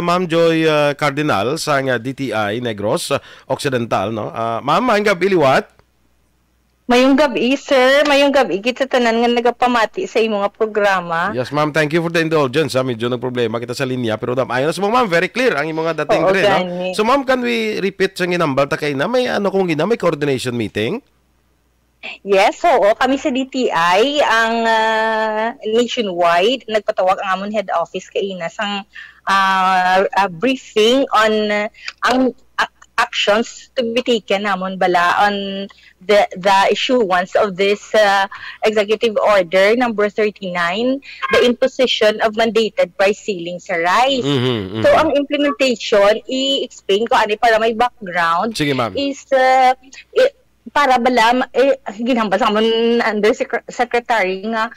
Ma'am Joy Cardinal sa DTI Negros Occidental, no? Ma'am, maayong gabi liwat. Mayong gabi, sir. Mayong gabi. Kita tanan nga nagapamati sa imong programa. Yes, ma'am. Thank you for the indulgence. Medyo nagproblema kita sa linya. Pero ayon na sa ma'am, very clear ang imong dating rin. No? So, ma'am, can we repeat sa ginambal ta kay na may may coordination meeting? Yes, oo. Kami sa DTI, ang nationwide, nagpatawag ang amon head office kay ina sang briefing on ang actions to be taken namon bala on the issuance of this executive order number 39, the imposition of mandated price ceiling sa rice. So ang implementation, i-explain ko ani para may background. Sige, ma'am. Is para bala ginhambal sa amon under secretary nga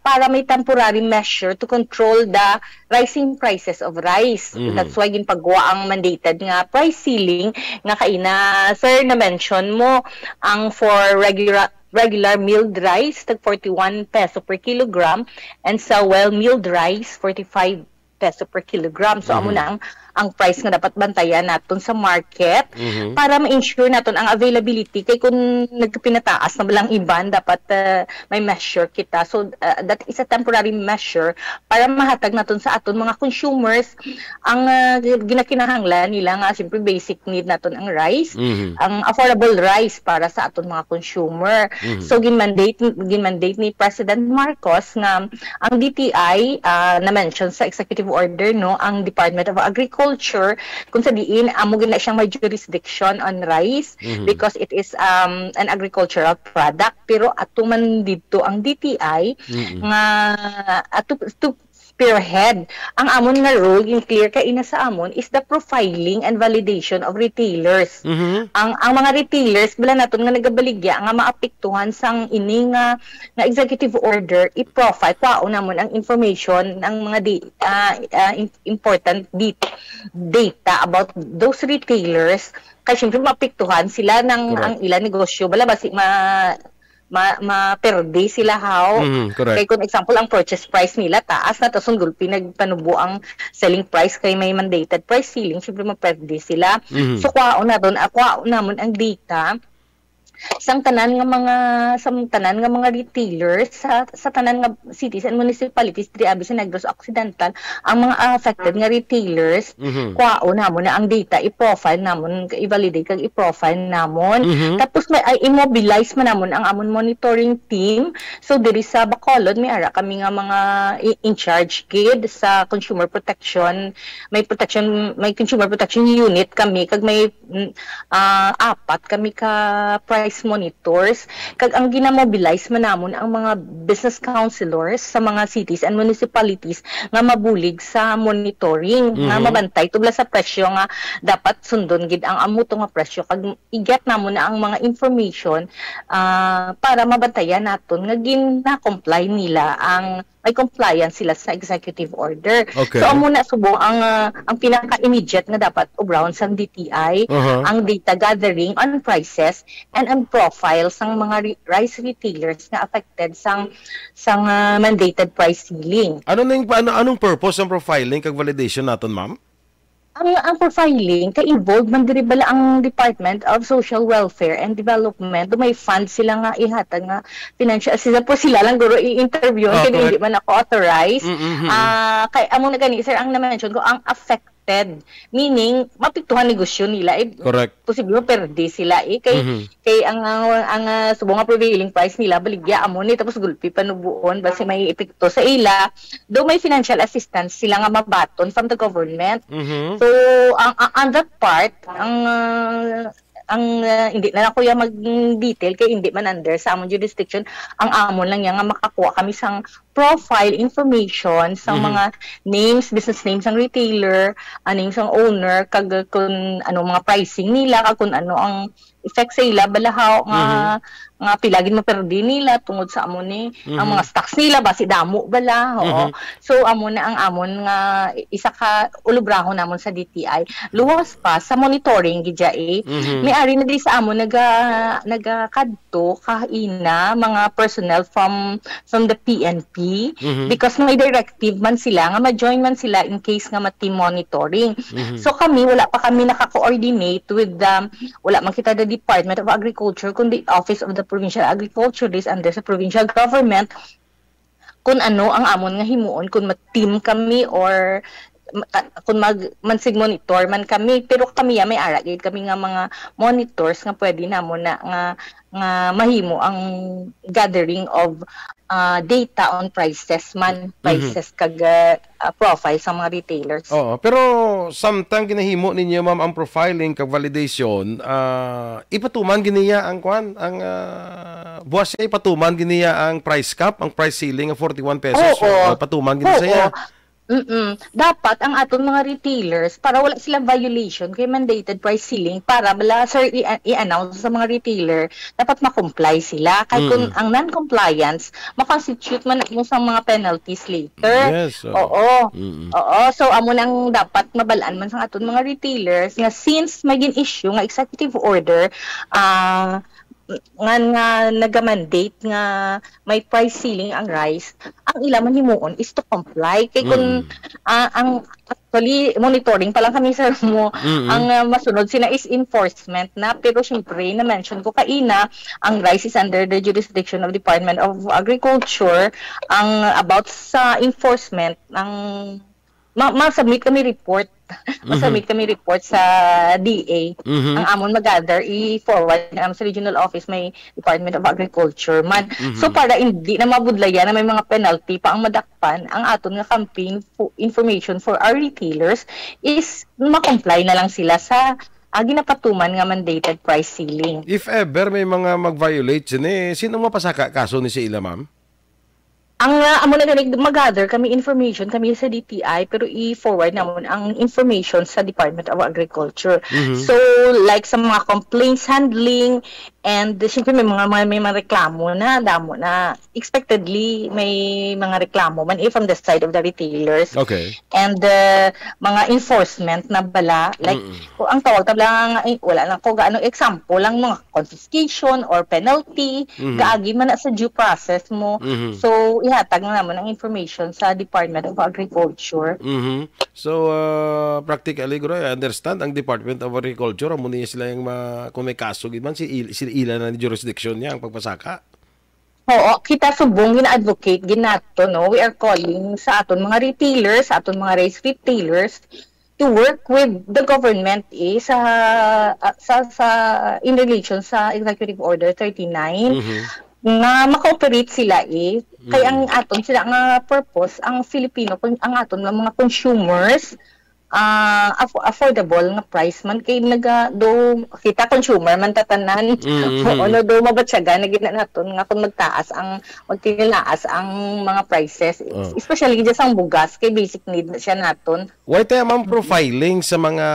para may temporary measure to control the rising prices of rice. That's why ginpagawa ang mandated nga price ceiling nga kaina sir na mention mo ang for regular milled rice tag 41 peso per kilogram and sa well milled rice 45 peso per kilogram. So amo na ang price nga dapat bantayan naton sa market para ma-ensure naton ang availability kay kung nagpinataas na balang iban dapat may measure kita. So that is a temporary measure para mahatag naton sa aton mga consumers ang ginakinahanglan nila nga siyempre basic need naton ang rice, ang affordable rice para sa aton mga consumer. So ginmandate ni President Marcos nga ang DTI na mention sa executive order no ang Department of Agriculture kung sa diin amo gina siyang may jurisdiction on rice because it is an agricultural product pero ato man dito ang DTI nga ato to spearhead ang amon nga role yung clear kay ina sa amon is the profiling and validation of retailers. Ang mga retailers bala naton nga nagabaligya nga maapektuhan sang ini nga executive order i-profile kwao namon ang information ng mga important data about those retailers kay syempre maapektuhan sila ng ang ilang negosyo bala basi ma-perde sila how. Kay kung example ang purchase price nila taas na tapos gulpi nagpanubo ang selling price kay may mandated price ceiling syempre ma-perde sila. So kwao na doon kwao namon ang data sang tanan nga mga retailers sa tanan nga cities and municipalities diri abi sa Negros Occidental ang mga affected nga retailers kwao namon na ang data i-profile namon i-validate kag i-profile namon tapos may immobilize man namon ang amon monitoring team. So diri sa Bacolod may ara kami nga mga in charge gid sa consumer protection may consumer protection unit kami kag may apat kami ka price monitors kag ang ginamobilize man namon ang mga business counselors sa mga cities and municipalities nga mabulig sa monitoring nga mabantay tubla sa presyo nga dapat sundon gid ang amuto nga presyo kag i-get namon na ang mga information para mabantayan naton nga gina-comply nila ang may compliance sila sa executive order. So amo na subong ang pinaka-immediate nga dapat obrown sa DTI ang data gathering on prices and on profiles ng mga rice retailers na affected sang mandated price ceiling. Anong purpose ng profiling kag validation naton, ma'am? Ang profiling kay involved man diri bala ang Department of Social Welfare and Development may fund sila nga ihatag nga financial assistance po sila lang guro i-interview kay hindi man ako authorized kay amo na gani sir ang na-mention ko ang affected meaning mapiktuhan negosyo nila posible perde sila kay ang subong nga prevailing price nila baligya amo ni tapos gulpi panubuon basi may epekto sa ila do may financial assistance sila nga mabaton from the government. So on that part hindi na ako yung mag-detail kay hindi man under sa amon jurisdiction ang amon lang yan nga makakuha kami sang profile information sa mga names, business names ng retailer, names ng owner, kag kung ano mga pricing nila, kag kung ano ang effect sa ila balahaw nga nga pilagin maperdi nila tungod sa amon ni ang mga stocks nila basi damo bala. Oo. So amon na ang amon nga isa ka ulubrahon namon sa DTI. Luwas pa sa monitoring gidya may ari na di sa amon nagakadto kaina mga personnel from the PNP because may directive man sila nga ma-join man sila in case nga ma-team monitoring. So kami wala pa kami naka-coordinate with wala man kita the Department of Agriculture kundi Office of the Provincial Agriculture is under sa provincial government kung ano ang amon nga himuon kung ma-team kami or kung mansig monitor man kami pero kami may ara gid kami nga mga monitors nga pwede namon na nga mahimo ang gathering of data on prices kag profile sa mga retailers. Oo, pero samtang ginahimo ninyo ma'am ang profiling kag validation, ipatuman giniya ang buwas siya ipatuman giniya ang price cap, ang price ceiling ng 41 pesos. Patuman giniya siya. Dapat ang aton mga retailers para wala silang violation kay mandated price ceiling para bala sir i-announce sa mga retailer dapat ma-comply sila kay kung ang non-compliance ma-constitute man mo sa mga penalties later. Yes. Oo. So amo nang dapat mabalaan man sa aton mga retailers nga since may issue nga executive order nga naga-mandate nga may price ceiling ang rice, ang ilaman himuon is to comply kay kung ang actually monitoring pa lang kami sir mo ang masunod sila is enforcement na pero syempre na mention ko kaina ang rice is under the jurisdiction of Department of Agriculture ang about sa enforcement ang ma-submit kami report sa DA. Ang amon mag-gather i-forward na sa regional office may Department of Agriculture man. So para hindi na mabudlayan na may mga penalty pa ang madakpan, ang aton nga campaign information for our retailers is ma-comply na lang sila sa ginapatuman nga mandated price ceiling. If ever may mga mag-violate sino mapasaka kaso ni si ila ma'am? Ang amo na mag-gather kami information kami sa DTI pero i-forward naman ang information sa Department of Agriculture. So like sa mga complaints handling and siyempre may mga reklamo na damo na expectedly may mga reklamo man from the side of the retailers. Okay. And mga enforcement na bala like ang tawag tabla wala lang ko gaano example lang mga confiscation or penalty gaagi man na sa due process mo. So ihatag na naman ang information sa Department of Agriculture. So, practically, I understand ang Department of Agriculture, amo niya sila yung kung may kaso, sila ila na jurisdiction niya ang pagpasaka. Oo, kita subong gina-advocate ginato, no? We are calling sa aton mga retailers, sa aton mga rice retailers to work with the government in relation sa Executive Order 39. Nga maka-operate sila kaya ang aton sila nga purpose ang Filipino ang aton mga consumers affordable nga price man kay do kita consumer man tatanan ano do mabatsaga na gina naton nga kung magtaas ang magtinaas ang mga prices especially dyan sa bugas kay basic need na siya naton. Why tayo ma'am profiling sa mga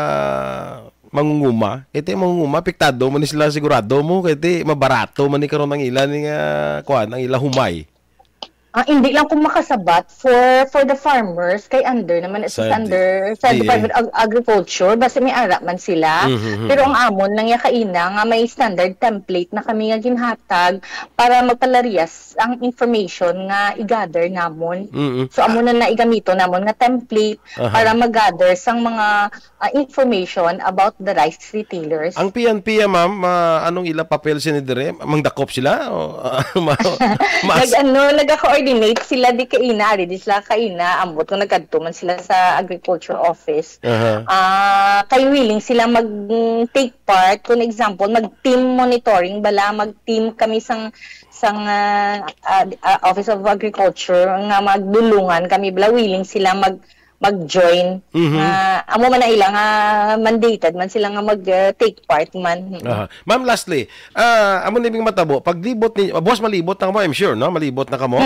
mangunguma, iti mangunguma piktado man sila sigurado mo kay mabarato man ni karon ang ila ni ang ila humay. Hindi lang kung makasabat for the farmers kay under naman under sa Department of Agriculture basta may ara man sila pero ang amon lang kaina nga may standard template na kami nga ginhatag para magpalarias ang information nga i-gather namon. So amon na igamito namon nga template para mag-gather sang mga information about the rice retailers. Ang PNP ma'am anong ila papel sinidire mangdakop sila o nag-coordinate sila di sila kaina ambot kung nagkadto man sila sa Agriculture Office. Kay willing sila mag-take part kung example mag-team monitoring bala mag-team kami sang Office of Agriculture nga magdulungan kami bala willing sila mag-join. Amo man na ilang mandated man sila nga mag-take part man. Ma'am, lastly, amo nibing matabo, pag libot ni boss malibot na kamo, I'm sure, no? Malibot na kamo.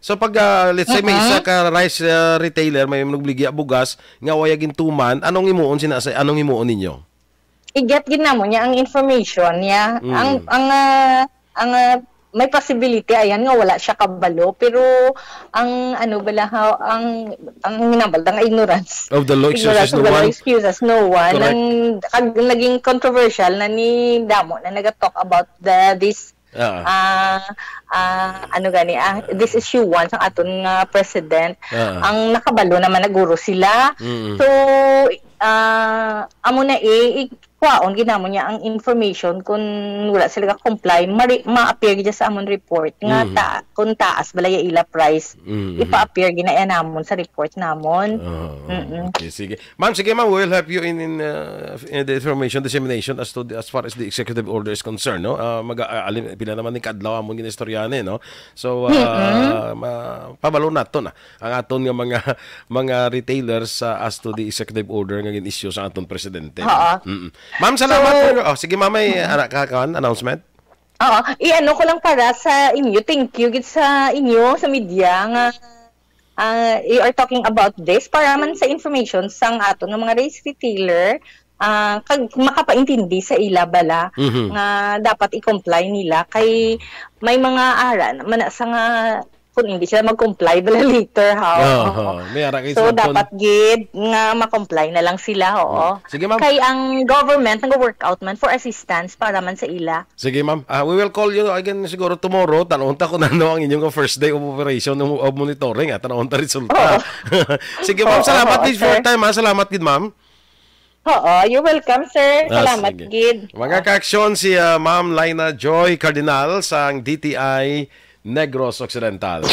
So pag let's say may isa ka rice retailer may nagligya bugas nga wayagin tuman, anong imuon ninyo? I-get ginamo niya ang information niya. Ang ang may possibility ayan nga wala siya kabalo pero ang ano bala ang hinabal nga ignorance Of the law excuses no one. Excuses no one. Correct. Ang naging controversial na ni Damo na naga-talk about this ano gani this issue one sa aton nga president. Ang nakabalo naman naguro sila. So amo na kwaon ginamo niya ang information kung wala sila ka comply ma-appear gid sa amon report nga kung taas balaya ila price ipa-appear ginaya namon sa report namon. Okay, sige. Ma'am, sige ma'am, we'll help you in the information dissemination as far as the executive order is concerned, no? Pila naman ni kadlaw amon ginistoryahan no. So pabalo nato na ang aton nga mga retailers as to the executive order nga gin-issue sa aton presidente. Ma'am, salamat po. Sige ma'am, may announcement. Oo, i-ano ko lang para sa inyo. Thank you gid sa inyo sa media nga you are talking about this para man sa information sang aton nga mga rice retailer kag makapaintindi sa ila bala nga dapat i-comply nila kay may mga aran man sa nga kung hindi sila mag-comply bala later so dapat gid nga ma-comply na lang sila Sige ma'am. Kay ang government nag-workout man for assistance para man sa ila. Sige ma'am. We will call you again siguro tomorrow. Tanong ta kung ano ang inyong first day of operation of monitoring tanong ta resulta. Sige ma'am, salamat gid for time. Salamat gid ma'am. You're welcome, sir. Salamat gid. Mga ka-aksyon si Ma'am Laina Joy Cardinal sang DTI Negros Occidental.